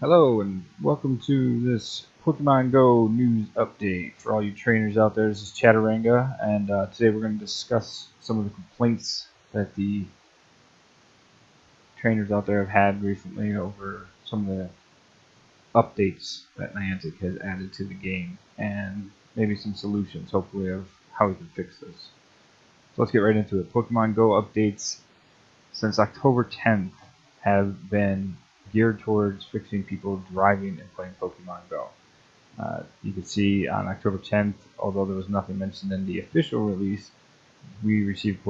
Hello and welcome to this Pokemon Go news update for all you trainers out there. This is Chaturanga, and today we're going to discuss some of the complaints that the trainers out there have had recently over some of the updates that Niantic has added to the game, and maybe some solutions, hopefully, of how we can fix this. So let's get right into it. Pokemon Go updates since October 10th have been geared towards fixing people driving and playing Pokemon Go. You can see on October 10th, although there was nothing mentioned in the official release, we received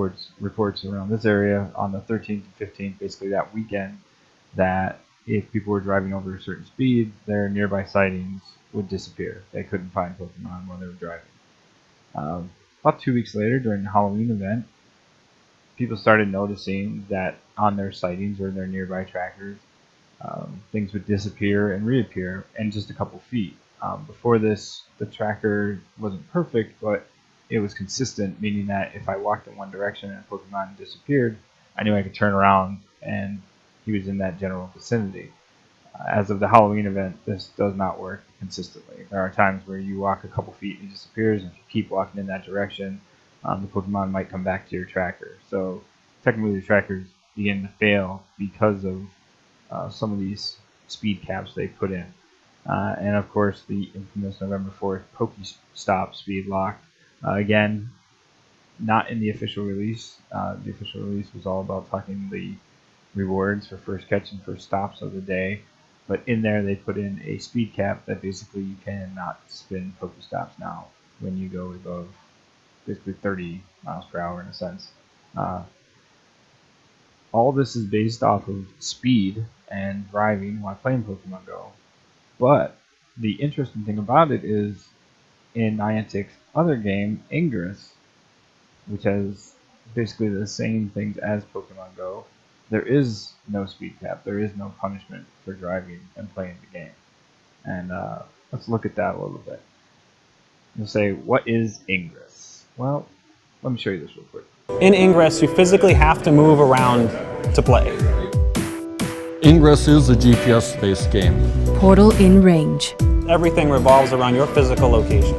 reports around this area on the 13th and 15th, basically that weekend, that if people were driving over a certain speed, their nearby sightings would disappear. They couldn't find Pokemon while they were driving. About 2 weeks later, during the Halloween event, people started noticing that on their sightings or their nearby trackers, things would disappear and reappear in just a couple feet. Before this, the tracker wasn't perfect, but it was consistent, meaning that if I walked in one direction and a Pokemon disappeared, I knew I could turn around and he was in that general vicinity. As of the Halloween event, this does not work consistently. There are times where you walk a couple feet and he disappears, and if you keep walking in that direction, the Pokemon might come back to your tracker. So technically the trackers begin to fail because of some of these speed caps they put in. And of course the infamous November 4th Pokestop speed lock. Again, not in the official release. The official release was all about talking the rewards for first catch and first stops of the day. But in there they put in a speed cap that basically you cannot spin Pokestops now when you go above basically 30 miles per hour in a sense. All this is based off of speed and driving while playing Pokemon Go. But the interesting thing about it is in Niantic's other game, Ingress, which has basically the same things as Pokemon Go, there is no speed cap. There is no punishment for driving and playing the game. And let's look at that a little bit. You'll say, what is Ingress? Well, let me show you this real quick. In Ingress, you physically have to move around to play. Ingress is a GPS-based game. Portal in range. Everything revolves around your physical location.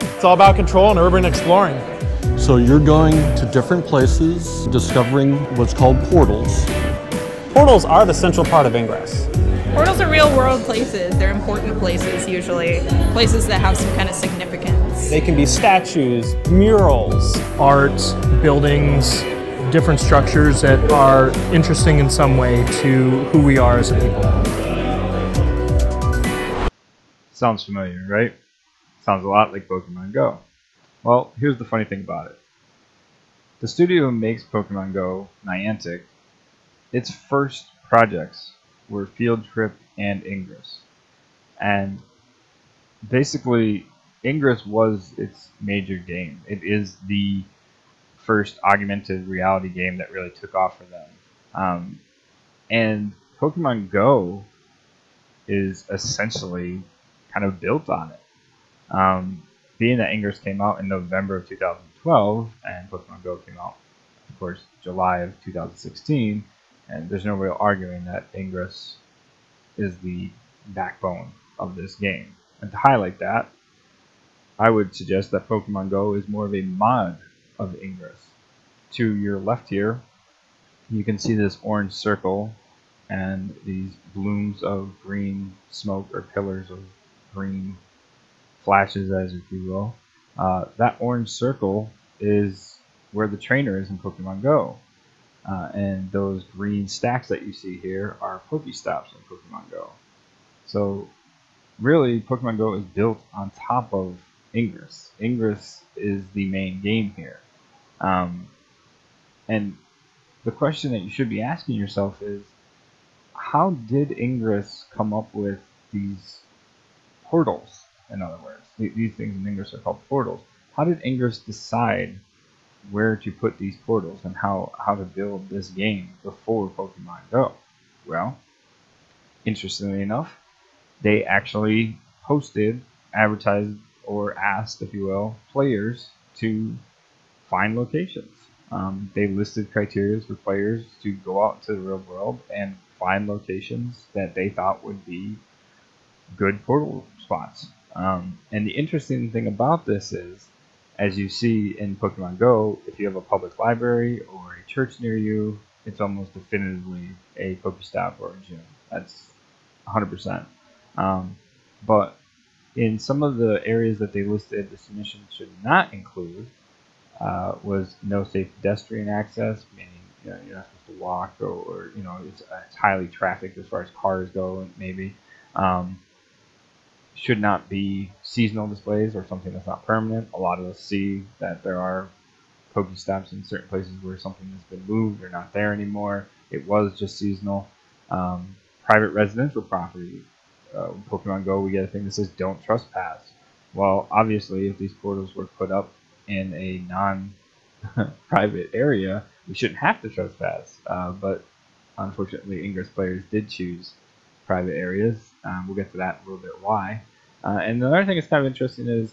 It's all about control and urban exploring. So you're going to different places, discovering what's called portals. Portals are the central part of Ingress. Portals are real world places. They're important places usually. Places that have some kind of significance. They can be statues, murals, Art, buildings, different structures that are interesting in some way to who we are as a people. Sounds familiar, right? Sounds a lot like Pokemon Go. Well, here's the funny thing about it. The studio who makes Pokemon Go, Niantic, its first projects were Field Trip and Ingress. And basically, Ingress was its major game. It is the first augmented reality game that really took off for them. And Pokemon Go is essentially kind of built on it. Being that Ingress came out in November of 2012 and Pokemon Go came out, of course, July of 2016, and there's no real arguing that Ingress is the backbone of this game. And to highlight that, I would suggest that Pokemon Go is more of a mod of Ingress. To your left here, you can see this orange circle and these blooms of green smoke, or pillars of green flashes, as if you will. That orange circle is where the trainer is in Pokemon Go. And those green stacks that you see here are Pokestops in Pokemon Go. So really, Pokemon Go is built on top of Ingress. Ingress is the main game here. And the question that you should be asking yourself is, how did Ingress come up with these portals? In other words, these things in Ingress are called portals. How did Ingress decide where to put these portals and how to build this game before Pokemon Go? Well, interestingly enough, they actually posted, advertised, or asked, if you will, players to find locations. They listed criteria for players to go out into the real world and find locations that they thought would be good portal spots. And the interesting thing about this is, as you see in Pokemon Go, if you have a public library or a church near you, it's almost definitively a Pokestop or a gym. That's 100%. But in some of the areas that they listed, the submission should not include was no safe pedestrian access, meaning you're not supposed to walk, or it's highly trafficked as far as cars go, maybe. Should not be seasonal displays or something that's not permanent. A lot of us see that there are Pokestops in certain places where something has been moved, they're not there anymore. It was just seasonal. Private residential property. Pokemon Go, we get a thing that says don't trespass. Well, obviously, if these portals were put up in a non-private area, we shouldn't have to trespass. But unfortunately, Ingress players did choose private areas. We'll get to that in a little bit why. And the other thing that's kind of interesting is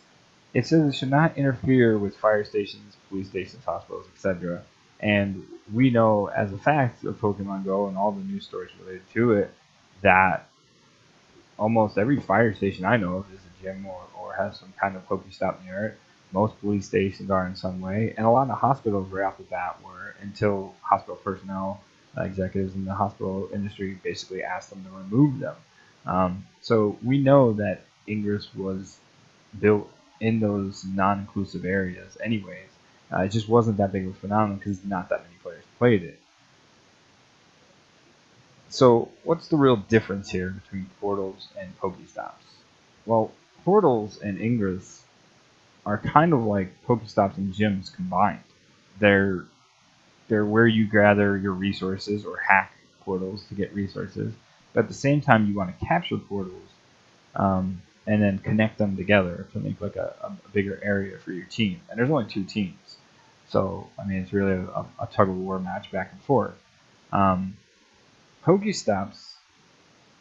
it says it should not interfere with fire stations, police stations, hospitals, etc. And we know as a fact of Pokemon Go and all the news stories related to it that almost every fire station I know of is a gym or has some kind of Pokestop near it. Most police stations are in some way, and a lot of hospitals right off the bat were, until hospital personnel, executives in the hospital industry basically asked them to remove them. So we know that Ingress was built in those non-inclusive areas anyways. It just wasn't that big of a phenomenon because not that many players played it. So what's the real difference here between portals and Pokestops? Well, portals and Ingress are kind of like Pokestops and gyms combined. They're where you gather your resources or hack portals to get resources. But at the same time, you want to capture portals and then connect them together to make like a bigger area for your team. And there's only 2 teams. So, I mean, it's really a tug-of-war match back and forth. Pokestops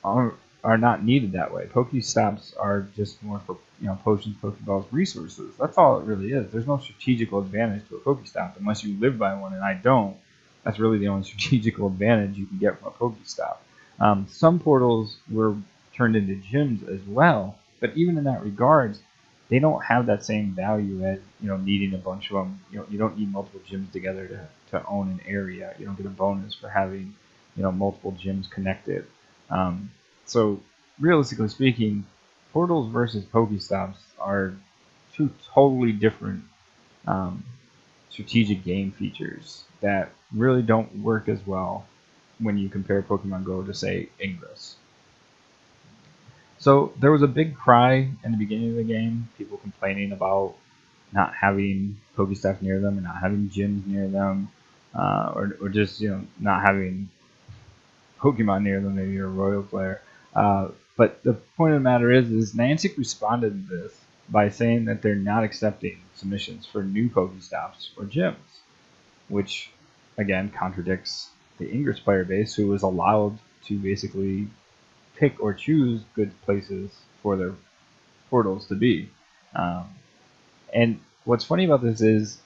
are not needed that way. Pokestops are just more for potions, Pokeballs, resources. That's all it really is. There's no strategical advantage to a Pokestop unless you live by one, and I don't. That's really the only strategical advantage you can get from a Pokestop. Some portals were turned into gyms as well, but even in that regards, they don't have that same value as needing a bunch of them. You don't need multiple gyms together to own an area. You don't get a bonus for having multiple gyms connected. So realistically speaking, portals versus Pokestops are 2 totally different strategic game features that really don't work as well when you compare Pokemon Go to, say, Ingress. So there was a big cry in the beginning of the game, people complaining about not having Pokestops near them, or not having gyms near them, or just not having Pokemon near them. Maybe you're a Royal player. But the point of the matter is Niantic responded to this by saying that they're not accepting submissions for new Pokestops or gyms, which again contradicts the Ingress player base, who was allowed to basically pick or choose good places for their portals to be. And what's funny about this is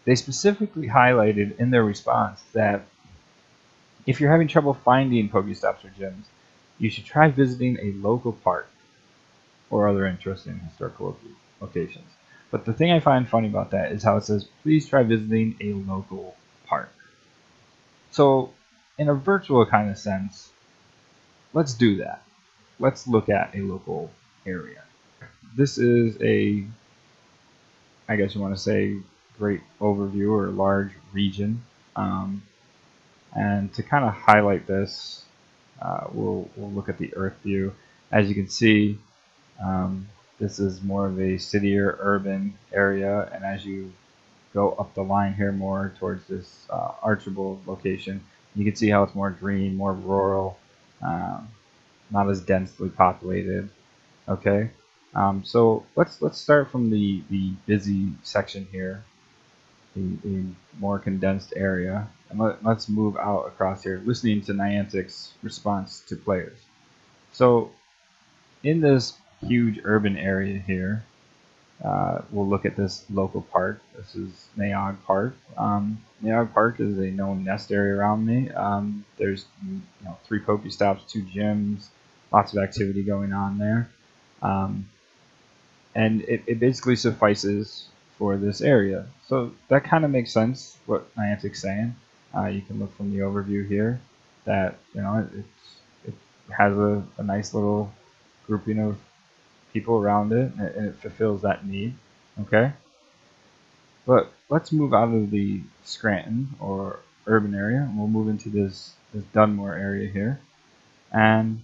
they specifically highlighted in their response that if you're having trouble finding Pokestops or gyms, you should try visiting a local park or other interesting historical locations. But the thing I find funny about that is how it says, please try visiting a local park. So, in a virtual kind of sense, let's do that. Let's look at a local area. This is I guess you want to say, great overview or large region. And to kind of highlight this, we'll look at the Earth view. As you can see, this is more of a city or urban area, and as you go up the line here more towards this Archibald location, you can see how it's more green, more rural, not as densely populated. Okay, so let's start from the busy section here, the more condensed area, and let's move out across here, listening to Niantic's response to players. So in this huge urban area here, we'll look at this local park. This is Niantic Park. Niantic Park is a known nest area around me. There's 3 Pokestops, 2 gyms, lots of activity going on there. And it basically suffices for this area. So that kind of makes sense, what Niantic's saying. You can look from the overview here that it has a nice little grouping of people around it, and it fulfills that need. Okay, but let's move out of the Scranton or urban area, and we'll move into this Dunmore area here, and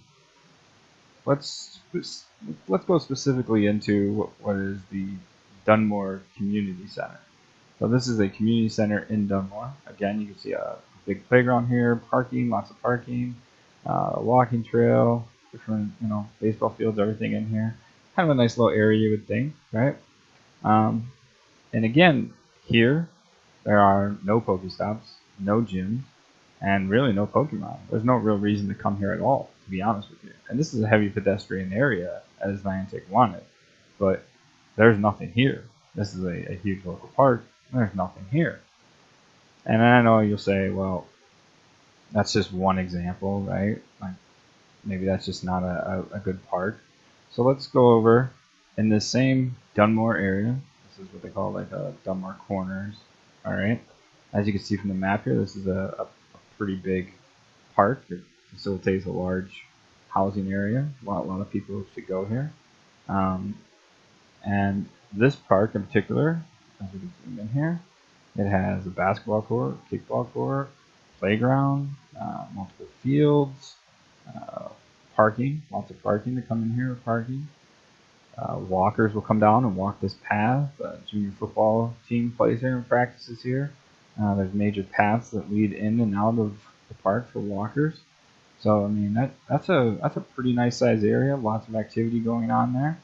let's go specifically into what is the Dunmore Community Center. So this is a community center in Dunmore. Again, you can see a big playground here, parking, lots of parking, walking trail, different baseball fields, everything in here. Kind of a nice little area, you would think, right? And again, here there are no Pokestops, no gyms, and really no Pokemon. There's no real reason to come here at all, to be honest with you. And this is a heavy pedestrian area, as Niantic wanted, but there's nothing here. This is a huge local park. There's nothing here. And I know you'll say, well, that's just one example, right? Like maybe that's just not a good park. So let's go over in the same Dunmore area. This is what they call like Dunmore Corners. All right. As you can see from the map here, this is a pretty big park. It facilitates a large housing area. A lot of people should go here. And this park in particular, as we can zoom in here, it has a basketball court, kickball court, playground, multiple fields, parking, lots of parking to come in here with parking. Walkers will come down and walk this path. Junior football team plays here and practices here. There's major paths that lead in and out of the park for walkers. So I mean that's a pretty nice size area. Lots of activity going on there.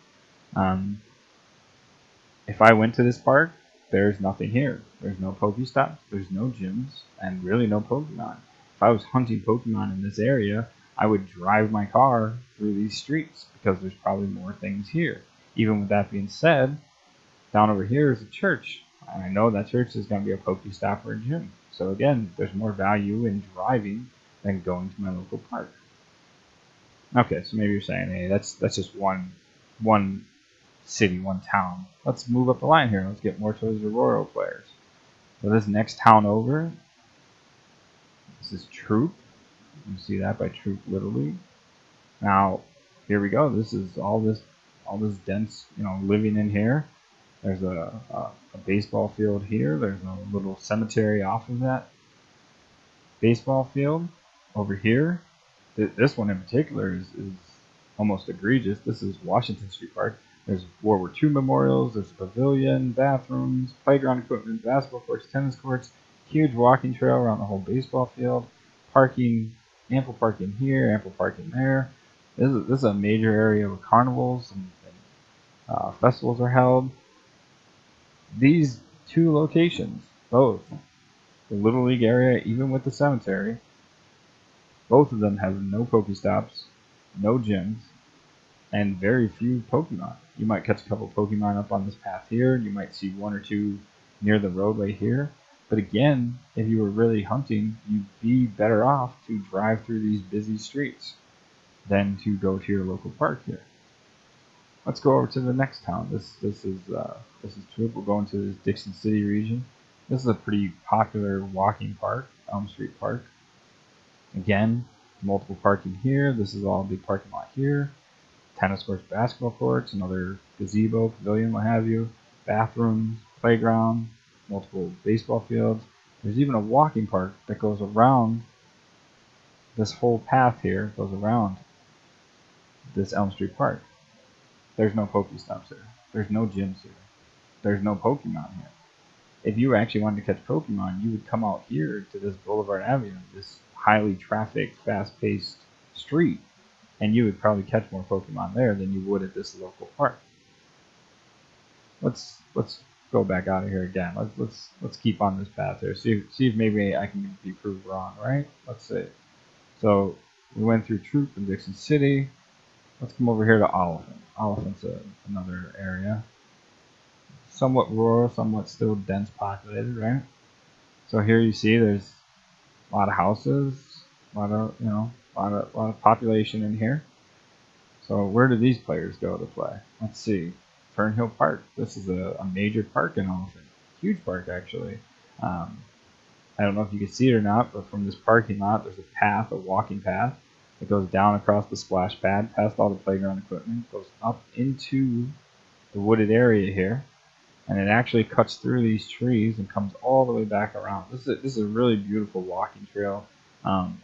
If I went to this park, there's nothing here. There's no Pokestops, there's no gyms, and really no Pokemon. If I was hunting Pokemon in this area, I would drive my car through these streets because there's probably more things here. Even with that being said, down over here is a church. And I know that church is going to be a Pokestop or a gym. So again, there's more value in driving than going to my local park. Okay, so maybe you're saying, hey, that's just one city, one town. Let's move up the line here. Let's get more towards the rural players. So this next town over, this is Troop. You see that by Troop Little League. Now, here we go. This is all this dense, living in here. There's a baseball field here. There's a little cemetery off of that baseball field over here. This one in particular is almost egregious. This is Washington Street Park. There's World War II memorials. There's a pavilion, bathrooms, playground equipment, basketball courts, tennis courts, huge walking trail around the whole baseball field, parking, ample parking here, ample parking there. This is a major area where carnivals and festivals are held. These 2 locations, both the Little League area, even with the cemetery, both of them have no Pokestops, no gyms, and very few Pokemon. You might catch a couple Pokemon up on this path here. You might see 1 or 2 near the roadway here. But again, if you were really hunting, you'd be better off to drive through these busy streets than to go to your local park here. Let's go over to the next town. This is Troop. We're going to this Dixon City region. This is a pretty popular walking park, Elm Street Park. Again, multiple parking here. This is all a big parking lot here. Tennis courts, basketball courts, another gazebo, pavilion, what have you. Bathrooms, playground, multiple baseball fields. There's even a walking park that goes around this whole path here. Goes around this Elm Street Park. There's no Pokestops here. There's no gyms here. There's no Pokemon here. If you actually wanted to catch Pokemon, you would come out here to this Boulevard Avenue, this highly trafficked, fast-paced street, and you would probably catch more Pokemon there than you would at this local park. Let's go back out of here again. Let's keep on this path here. See if maybe I can be proved wrong, right? Let's see. So we went through Troop and Dixon City. Let's come over here to Oliphant. Oliphant's another area. somewhat rural, somewhat still dense populated, right? So here you see there's a lot of houses, a lot of a lot of population in here. So where do these players go to play? Let's see. Fernhill Park. This is a major park in Elephant. Huge park, actually. Um, I don't know if you can see it or not, but from this parking lot, there's a path, a walking path, that goes down across the splash pad, past all the playground equipment, goes up into the wooded area here, and it actually cuts through these trees and comes all the way back around. This is a really beautiful walking trail.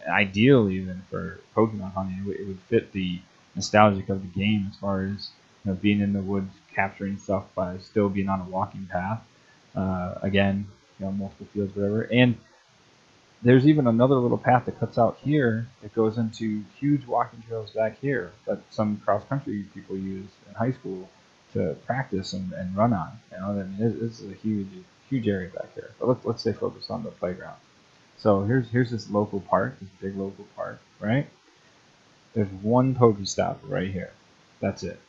Ideal even for Pokemon hunting. It would fit the nostalgic of the game as far as being in the woods, capturing stuff by still being on a walking path. Again, multiple fields, whatever. And there's even another little path that cuts out here that goes into huge walking trails back here that some cross-country people use in high school to practice and run on. I mean, this is a huge area back here. But let's stay focused on the playground. So here's this local park, this big local park, right? There's one Pokestop right here. That's it.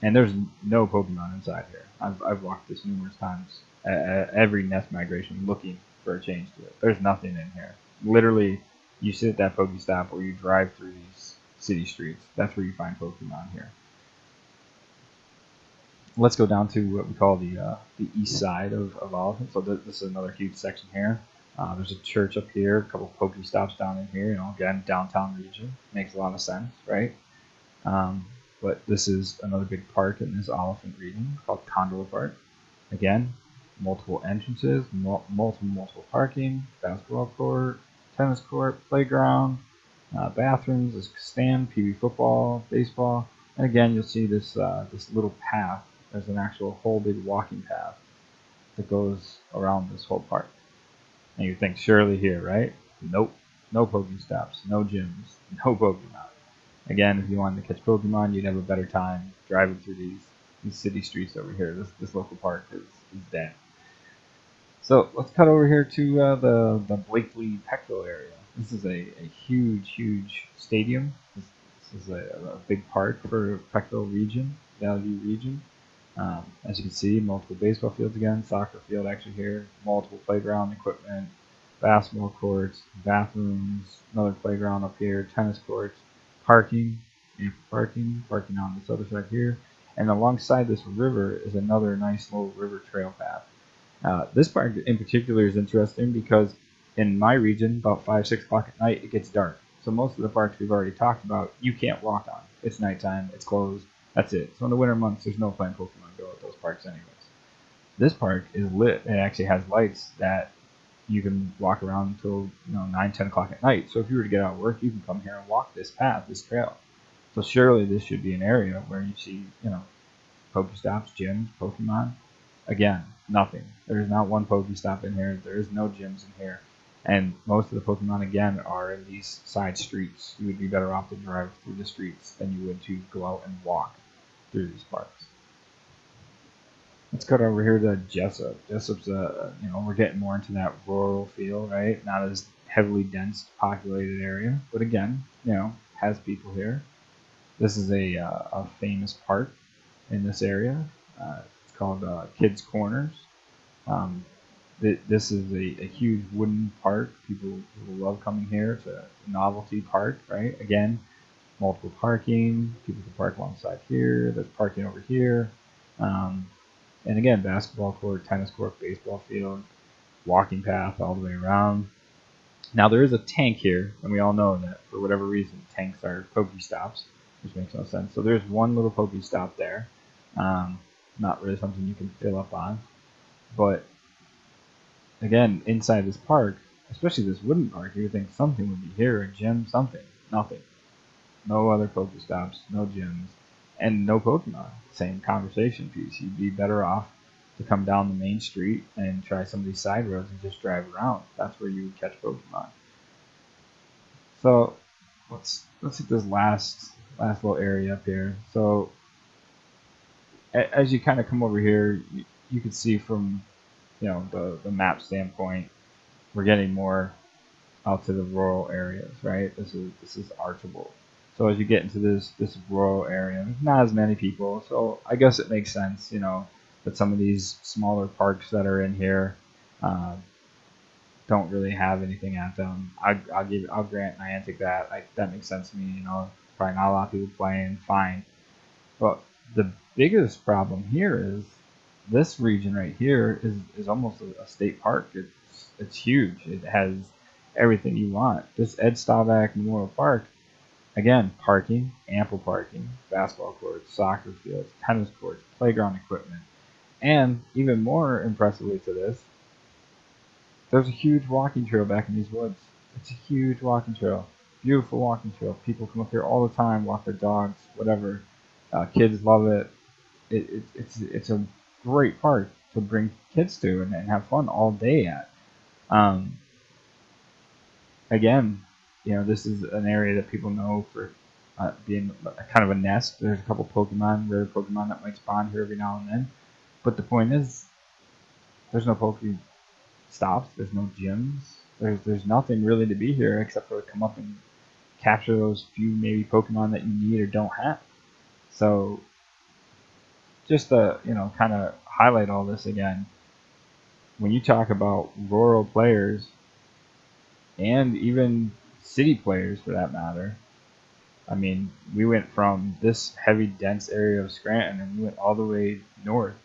And there's no Pokemon inside here. I've walked this numerous times. Every nest migration looking for a change to it. There's nothing in here. Literally, you sit at that Pokestop or you drive through these city streets. That's where you find Pokemon here. Let's go down to what we call the east side of Oliphant. So this is another huge section here. There's a church up here, a couple Pokestops down in here. Again, downtown region. Makes a lot of sense, right? But this is another big park in this Oliphant region called Condola Park. Again, multiple entrances, multiple parking, basketball court, tennis court, playground, bathrooms, a stand, PB football, baseball. And again, you'll see this little path. There's an actual whole big walking path that goes around this whole park. And you think, surely here, right? Nope. No Pokestops, no gyms, no Pokemon. Again, if you wanted to catch Pokemon, you'd have a better time driving through these city streets over here. This local park is dead. So let's cut over here to the Blakely Peckville area. This is a huge stadium. This is a big park for Peckville region, Valley View region. As you can see, multiple baseball fields again, soccer field actually here, multiple playground equipment, basketball courts, bathrooms, another playground up here, tennis courts, parking on this other side here. And alongside this river is another nice little river trail path. This park in particular is interesting because in my region, about 5, 6 o'clock at night, it gets dark. So most of the parks we've already talked about, you can't walk on. It's nighttime, it's closed, that's it. So in the winter months, there's no playing Pokemon Go at those parks anyways. This park is lit. It actually has lights that you can walk around until 9, 10 o'clock at night. So if you were to get out of work, you can come here and walk this path, this trail. So surely this should be an area where you see, Pokestops, gyms, Pokemon. Again, nothing. There is not one Pokestop in here. There is no gyms in here. And most of the Pokemon, again, are in these side streets. You would be better off to drive through the streets than you would to go out and walk through these parks. Let's cut over here to Jessup. Jessup's, we're getting more into that rural feel, right? Not as heavily dense populated area, but again, has people here. This is a famous park in this area. It's called Kids Corners. This is a huge wooden park. People love coming here. It's a novelty park, right? Again, multiple parking. People can park alongside here. There's parking over here. And again, basketball court, tennis court, baseball field, walking path all the way around. Now there is a tank here, and we all know that for whatever reason, tanks are Pokestops, which makes no sense. So there's one little Pokestop there. Not really something you can fill up on. But again, inside this park, especially this wooden park, you would think something would be here, a gym, something. Nothing. No other Pokestops, no gyms, and no Pokemon. Same conversation piece. You'd be better off to come down the main street and try some of these side roads and just drive around. That's where you would catch Pokemon. So let's hit this last little area up here. So as you kind of come over here, you can see from the map standpoint, we're getting more out to the rural areas, right? This is Archibald. So as you get into this rural area, not as many people. So I guess it makes sense, but some of these smaller parks that are in here don't really have anything at them. I'll grant Niantic that. That makes sense to me. You know, probably not a lot of people playing. Fine, but the biggest problem here is this region right here is almost a state park. It's huge. It has everything you want. This Ed Staubach Memorial Park, again, parking, ample parking, basketball courts, soccer fields, tennis courts, playground equipment, and even more impressively to this, there's a huge walking trail back in these woods. It's a huge walking trail, beautiful walking trail. People come up here all the time, walk their dogs, whatever. Kids love it. It's a great park to bring kids to and have fun all day at. Again, you know, this is an area that people know for being kind of a nest. There's a couple Pokemon, rare Pokemon that might spawn here every now and then. But the point is, there's no Pokestops, there's no gyms, there's nothing really to be here except for come up and capture those few maybe Pokemon that you need or don't have. So just to, you know, kind of highlight all this again, when you talk about rural players and even city players for that matter, I mean, we went from this heavy dense area of Scranton and we went all the way north,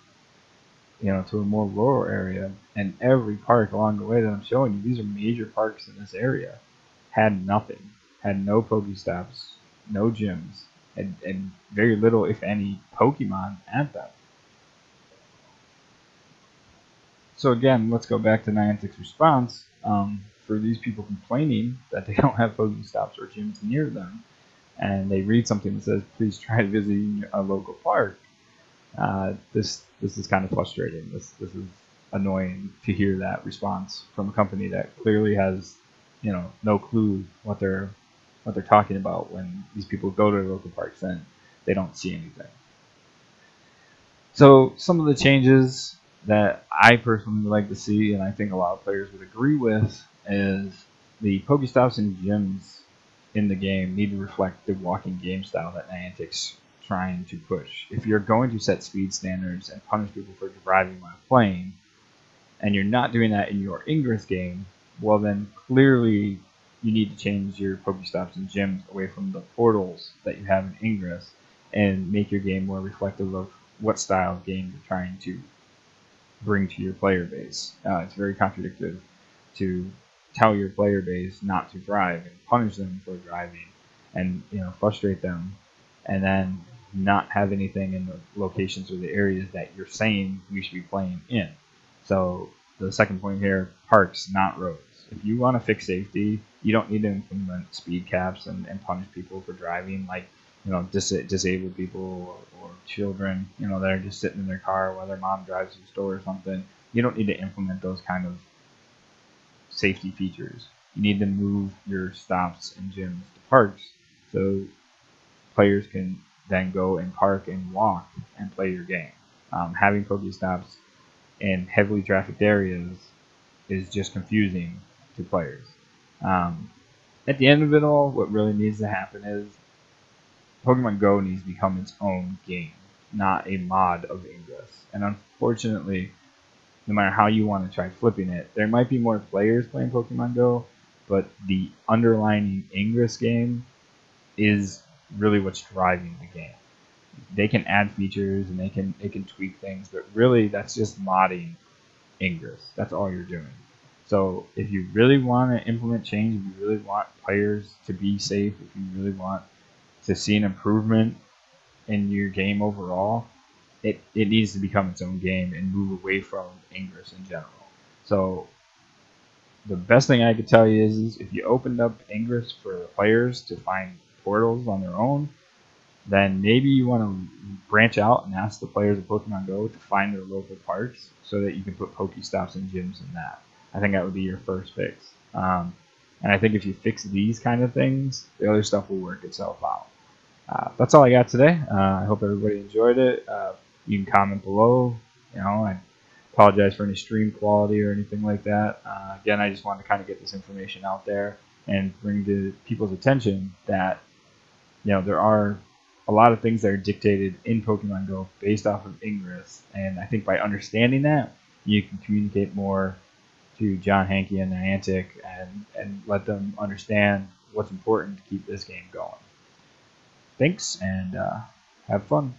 you know, to a more rural area, and every park along the way that I'm showing you, these are major parks in this area, had nothing, had no Pokestops, no gyms, and very little, if any, Pokemon at them. So again, let's go back to Niantic's response. For these people complaining that they don't have Pokestops or gyms near them, and they read something that says, please try visiting a local park, this is kind of frustrating. This is annoying to hear that response from a company that clearly has, you know, no clue what they're talking about when these people go to local parks and they don't see anything. So some of the changes that I personally would like to see, and I think a lot of players would agree with, is the Pokestops and gyms in the game need to reflect the walking game style that Niantic's trying to push. If you're going to set speed standards and punish people for driving while playing, and you're not doing that in your Ingress game, well then clearly you need to change your Pokestops and gyms away from the portals that you have in Ingress and make your game more reflective of what style of game you're trying to bring to your player base. It's very contradictory to tell your player base not to drive and punish them for driving and, you know, frustrate them, and then not have anything in the locations or the areas that you're saying we should be playing in. So the second point here, parks, not roads. If you want to fix safety, you don't need to implement speed caps and punish people for driving, like, you know, disabled people or children, you know, that are just sitting in their car while their mom drives to the store or something. You don't need to implement those kind of safety features. You need to move your stops and gyms to parks so players can then go and park and walk and play your game. Having Pokestops in heavily trafficked areas is just confusing to players. At the end of it all, what really needs to happen is Pokemon Go needs to become its own game, not a mod of Ingress. And unfortunately, no matter how you want to try flipping it, there might be more players playing Pokemon Go, but the underlining Ingress game is really what's driving the game. They can add features and they can tweak things, but really that's just modding Ingress. That's all you're doing. So if you really want to implement change, if you really want players to be safe, if you really want to see an improvement in your game overall, it needs to become its own game and move away from Ingress in general. So the best thing I could tell you is if you opened up Ingress for players to find portals on their own, then maybe you want to branch out and ask the players of Pokemon Go to find their local parks so that you can put Pokestops and gyms in that. I think that would be your first fix. And I think if you fix these kind of things, the other stuff will work itself out. That's all I got today. I hope everybody enjoyed it. You can comment below. You know, I apologize for any stream quality or anything like that. Again, I just wanted to kind of get this information out there and bring to people's attention that, you know, there are a lot of things that are dictated in Pokemon Go based off of Ingress, and I think by understanding that, you can communicate more to John Hankey and Niantic and let them understand what's important to keep this game going. Thanks, and have fun.